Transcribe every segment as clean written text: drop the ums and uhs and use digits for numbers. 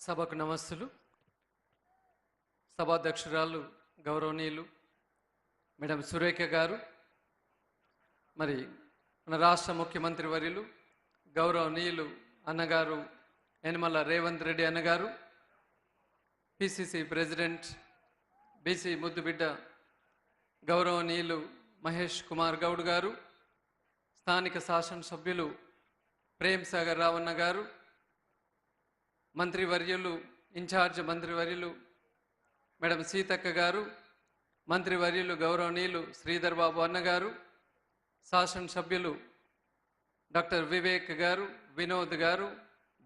సభకు నమస్సులు. సభాధ్యక్షురాలు గౌరవనీయులు మేడం సురేఖ గారు, మరి మన రాష్ట్ర ముఖ్యమంత్రి వర్యులు గౌరవనీయులు అన్నగారు యనమల రేవంత్ రెడ్డి అన్నగారు, పిసిసి ప్రెసిడెంట్ బీసీ ముద్దుబిడ్డ గౌరవనీయులు మహేష్ కుమార్ గౌడ్ గారు, స్థానిక శాసనసభ్యులు ప్రేమ్ సాగర్ రావన్న గారు, మంత్రివర్యులు ఇన్ఛార్జ్ మంత్రివర్యులు మేడం సీతక్క గారు, మంత్రివర్యులు గౌరవనీయులు శ్రీధర్ బాబు అన్నగారు, శాసనసభ్యులు డాక్టర్ వివేక్ గారు, వినోద్ గారు,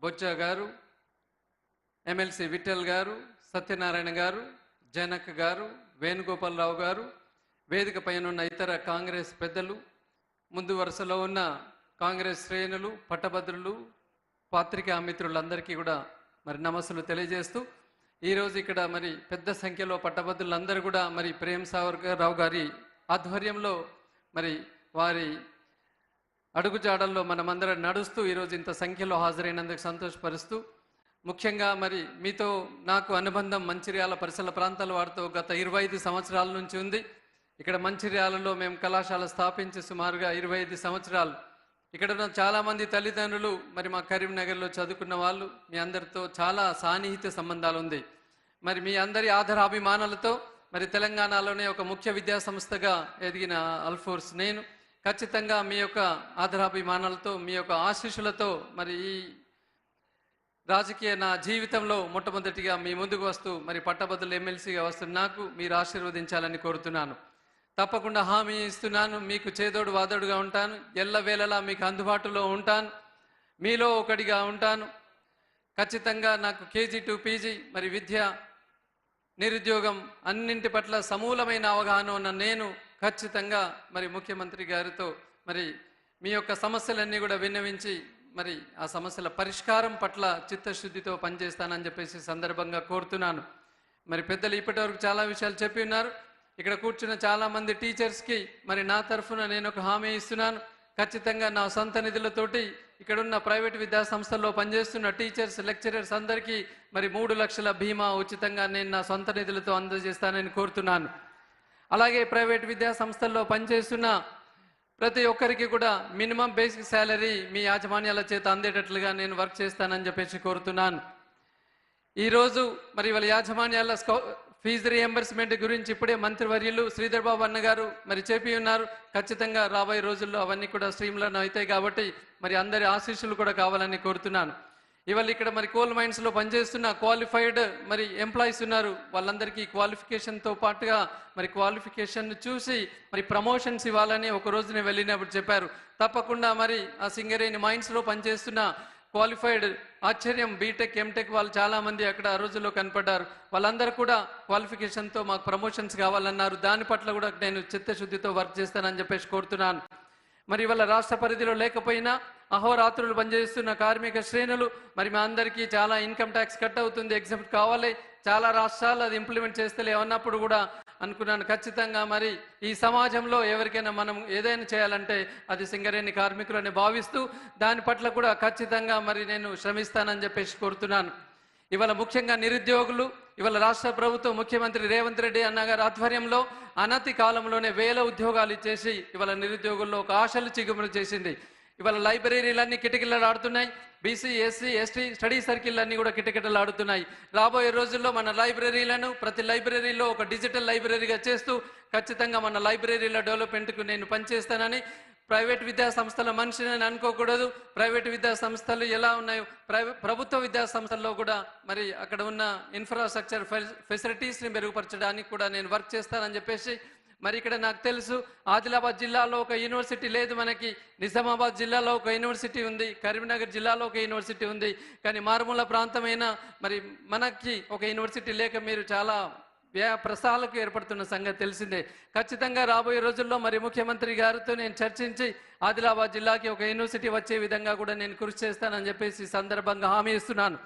బొజ్జ గారు, ఎమ్మెల్సీ విఠల్ గారు, సత్యనారాయణ గారు, జనక్ గారు, వేణుగోపాలరావు గారు, వేదిక పైన ఉన్న ఇతర కాంగ్రెస్ పెద్దలు, ముందు వరుసలో ఉన్న కాంగ్రెస్ శ్రేణులు, పట్టభద్రులు, పాత్రికా మిత్రులందరికీ కూడా మరి నమస్సులు తెలియజేస్తూ, ఈరోజు ఇక్కడ మరి పెద్ద సంఖ్యలో పట్టభద్రులందరూ కూడా మరి ప్రేమ్ సాగర్ రావు గారి ఆధ్వర్యంలో మరి వారి అడుగుజాడల్లో మనమందరం నడుస్తూ ఈరోజు ఇంత సంఖ్యలో హాజరైనందుకు సంతోషపరుస్తూ, ముఖ్యంగా మరి మీతో నాకు అనుబంధం మంచిర్యాల పరిసర ప్రాంతాల వారితో గత 25 సంవత్సరాల నుంచి ఉంది. ఇక్కడ మంచిర్యాలలో మేము కళాశాల స్థాపించి సుమారుగా 25 సంవత్సరాలు. ఇక్కడ ఉన్న చాలామంది తల్లిదండ్రులు మరి మా కరీంనగర్లో చదువుకున్న వాళ్ళు, మీ అందరితో చాలా సాన్నిహిత్య సంబంధాలు ఉంది. మరి మీ అందరి ఆదరాభిమానాలతో మరి తెలంగాణలోనే ఒక ముఖ్య విద్యా సంస్థగా ఎదిగిన అల్ఫోర్స్ నేను ఖచ్చితంగా మీ యొక్క ఆదరాభిమానాలతో, మీ యొక్క ఆశీస్సులతో మరి ఈ రాజకీయ నా జీవితంలో మొట్టమొదటిగా మీ ముందుకు వస్తూ మరి పట్టభద్రులు ఎమ్మెల్సీగా వస్తున్న నాకు మీరు ఆశీర్వదించాలని కోరుతున్నాను. తప్పకుండా హామీ ఇస్తున్నాను, మీకు చేదోడు వాదోడుగా ఉంటాను, ఎల్లవేళలా మీకు అందుబాటులో ఉంటాను, మీలో ఒకటిగా ఉంటాను. ఖచ్చితంగా నాకు కేజీ టు పీజీ మరి విద్య, నిరుద్యోగం అన్నింటి పట్ల సమూలమైన అవగాహన ఉన్న నేను ఖచ్చితంగా మరి ముఖ్యమంత్రి గారితో మరి మీ యొక్క సమస్యలన్నీ కూడా విన్నవించి మరి ఆ సమస్యల పరిష్కారం పట్ల చిత్తశుద్ధితో పనిచేస్తానని చెప్పేసి సందర్భంగా కోరుతున్నాను. మరి పెద్దలు ఇప్పటివరకు చాలా విషయాలు చెప్పి ఉన్నారు. ఇక్కడ కూర్చున్న చాలామంది టీచర్స్కి మరి నా తరఫున నేను ఒక హామీ ఇస్తున్నాను. ఖచ్చితంగా నా సొంత నిధులతోటి ఇక్కడున్న ప్రైవేట్ విద్యా సంస్థల్లో పనిచేస్తున్న టీచర్స్, లెక్చరర్స్ అందరికీ మరి 3 లక్షల బీమా ఉచితంగా నేను నా సొంత నిధులతో అందజేస్తానని కోరుతున్నాను. అలాగే ప్రైవేట్ విద్యా సంస్థల్లో పనిచేస్తున్న ప్రతి ఒక్కరికి కూడా మినిమం బేసిక్ శాలరీ మీ యాజమాన్యాల చేత అందేటట్లుగా నేను వర్క్ చేస్తానని చెప్పేసి కోరుతున్నాను. ఈరోజు మరి వాళ్ళ యాజమాన్యాల ఫీజు రియంబర్స్మెంట్ గురించి ఇప్పుడే మంత్రివర్యులు శ్రీధర్ బాబు అన్నగారు మరి చెప్పి ఉన్నారు. ఖచ్చితంగా రాబోయే రోజుల్లో అవన్నీ కూడా స్ట్రీమ్లైన్ అవుతాయి కాబట్టి మరి అందరి ఆశీస్సులు కూడా కావాలని కోరుతున్నాను. ఇవాళ ఇక్కడ మరి కోల్ మైన్స్లో పనిచేస్తున్న క్వాలిఫైడ్ మరి ఎంప్లాయీస్ ఉన్నారు. వాళ్ళందరికీ క్వాలిఫికేషన్తో పాటుగా మరి క్వాలిఫికేషన్ చూసి మరి ప్రమోషన్స్ ఇవ్వాలని ఒక రోజునే వెళ్ళినప్పుడు చెప్పారు. తప్పకుండా మరి ఆ సింగరేణి మైన్స్లో పనిచేస్తున్న క్వాలిఫైడ్ ఆశ్చర్యం బీటెక్, ఎంటెక్ వాళ్ళు చాలామంది అక్కడ ఆ రోజుల్లో కనపడ్డారు. వాళ్ళందరూ కూడా క్వాలిఫికేషన్తో మాకు ప్రమోషన్స్ కావాలన్నారు. దాని పట్ల కూడా నేను చిత్తశుద్ధితో వర్క్ చేస్తానని చెప్పేసి కోరుతున్నాను. మరి వాళ్ళ రాష్ట్ర పరిధిలో లేకపోయినా అహోరాత్రులు పనిచేస్తున్న కార్మిక శ్రేణులు మరి మా అందరికీ చాలా ఇన్కమ్ ట్యాక్స్ కట్ అవుతుంది, ఎగ్జామ్ట్ కావాలి, చాలా రాష్ట్రాలు అది ఇంప్లిమెంట్ చేస్తలే అన్నప్పుడు కూడా అనుకున్నాను ఖచ్చితంగా మరి ఈ సమాజంలో ఎవరికైనా మనం ఏదైనా చేయాలంటే అది సింగరేణి కార్మికులని భావిస్తూ దాని పట్ల కూడా ఖచ్చితంగా మరి నేను శ్రమిస్తానని చెప్పేసి కోరుతున్నాను. ఇవాళ ముఖ్యంగా నిరుద్యోగులు, ఇవాళ రాష్ట్ర ప్రభుత్వం ముఖ్యమంత్రి రేవంత్ రెడ్డి అన్నగారి ఆధ్వర్యంలో అనతి కాలంలోనే 1000 ఉద్యోగాలు ఇచ్చేసి ఇవాళ నిరుద్యోగుల్లో ఒక ఆశలు చిగుములు చేసింది. ఇవాళ లైబ్రరీలన్నీ కిటకిటలాడుతున్నాయి. బీసీ, ఎస్సీ, ఎస్టీ స్టడీ సర్కిళ్ళన్నీ కూడా కిటకిటలాడుతున్నాయి. రాబోయే రోజుల్లో మన లైబ్రరీలను ప్రతి లైబ్రరీలో ఒక డిజిటల్ లైబ్రరీగా చేస్తూ ఖచ్చితంగా మన లైబ్రరీల డెవలప్మెంట్కు నేను పనిచేస్తానని, ప్రైవేట్ విద్యా సంస్థల మనిషిని అనుకోకూడదు. ప్రైవేట్ విద్యా సంస్థలు ఎలా ఉన్నాయో ప్రభుత్వ విద్యా సంస్థల్లో కూడా మరి అక్కడ ఉన్న ఇన్ఫ్రాస్ట్రక్చర్ ఫెసిలిటీస్ని మెరుగుపరచడానికి కూడా నేను వర్క్ చేస్తానని చెప్పేసి మరి ఇక్కడ నాకు తెలుసు ఆదిలాబాద్ జిల్లాలో ఒక యూనివర్సిటీ లేదు, మనకి నిజామాబాద్ జిల్లాలో ఒక యూనివర్సిటీ ఉంది, కరీంనగర్ జిల్లాలో ఒక యూనివర్సిటీ ఉంది. కానీ మారుమూల ప్రాంతమైన మరి మనకి ఒక యూనివర్సిటీ లేక మీరు చాలా ప్రసాలకు ఏర్పడుతున్న సంగతి తెలిసిందే. ఖచ్చితంగా రాబోయే రోజుల్లో మరి ముఖ్యమంత్రి గారితో నేను చర్చించి ఆదిలాబాద్ జిల్లాకి ఒక యూనివర్సిటీ వచ్చే విధంగా కూడా నేను కృషి చేస్తానని చెప్పేసి సందర్భంగా హామీ ఇస్తున్నాను.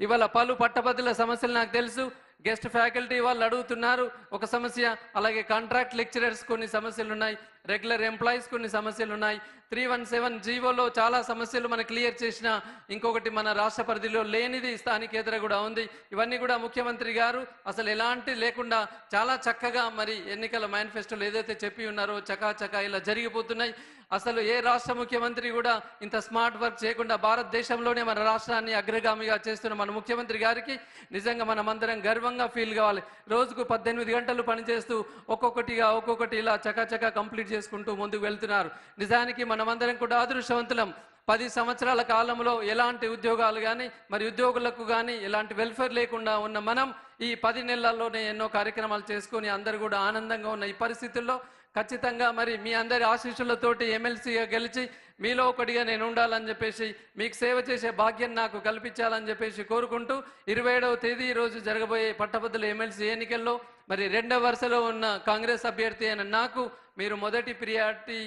ఇవాళ పలు పట్టభద్రుల సమస్యలు నాకు తెలుసు. గెస్ట్ ఫ్యాకల్టీ వాళ్ళు అడుగుతున్నారు ఒక సమస్య, అలాగే కాంట్రాక్ట్ లెక్చరర్స్ కొన్ని సమస్యలు ఉన్నాయి. రెగ్యులర్ ఎంప్లాయీస్ కొన్ని సమస్యలు ఉన్నాయి. 317 జీవోలో చాలా సమస్యలు మనం క్లియర్ చేసిన, ఇంకొకటి మన రాష్ట్ర పరిధిలో లేనిది స్థానికేతర కూడా ఉంది. ఇవన్నీ కూడా ముఖ్యమంత్రి గారు అసలు ఎలాంటి లేకుండా చాలా చక్కగా మరి ఎన్నికల మేనిఫెస్టోలో ఏదైతే చెప్పి ఉన్నారో చకాచకా ఇలా జరిగిపోతున్నాయి. అసలు ఏ రాష్ట్ర ముఖ్యమంత్రి కూడా ఇంత స్మార్ట్ వర్క్ చేయకుండా భారతదేశంలోనే మన రాష్ట్రాన్ని అగ్రగామిగా చేస్తున్న మన ముఖ్యమంత్రి గారికి నిజంగా మనమందరం గర్వంగా ఫీల్ కావాలి. రోజుకు 18 గంటలు పనిచేస్తూ ఒక్కొక్కటి ఇలా చకాచకా కంప్లీట్ చేసుకుంటూ ముందుకు వెళ్తున్నారు. నిజానికి మనమందరం కూడా అదృష్టవంతులం. 10 సంవత్సరాల కాలంలో ఎలాంటి ఉద్యోగాలు కానీ మరి ఉద్యోగులకు కానీ ఎలాంటి వెల్ఫేర్ లేకుండా ఉన్న మనం ఈ 10 నెలల్లోనే ఎన్నో కార్యక్రమాలు చేసుకొని అందరూ కూడా ఆనందంగా ఉన్న ఈ పరిస్థితుల్లో ఖచ్చితంగా మరి మీ అందరి ఆశీస్సులతోటి ఎమ్మెల్సీగా గెలిచి మీలో ఒకటిగా నేను ఉండాలని చెప్పేసి, మీకు సేవ చేసే భాగ్యం నాకు కల్పించాలని చెప్పేసి కోరుకుంటూ 27వ తేదీ రోజు జరగబోయే పట్టభద్రుల ఎమ్మెల్సీ ఎన్నికల్లో మరి 2వ వరుసలో ఉన్న కాంగ్రెస్ అభ్యర్థి అయిన నాకు మీరు మొదటి ప్రియారిటీ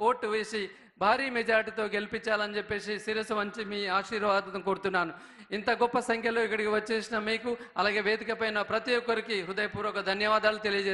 ఓటు వేసి భారీ మెజార్టీతో గెలిపించాలని చెప్పేసి శిరస్సు వంచి మీ ఆశీర్వాదం కోరుతున్నాను. ఇంత గొప్ప సంఖ్యలో ఇక్కడికి వచ్చేసిన మీకు, అలాగే వేదిక పైన ప్రతి ఒక్కరికి హృదయపూర్వక ధన్యవాదాలు తెలియజేస్తున్నాను.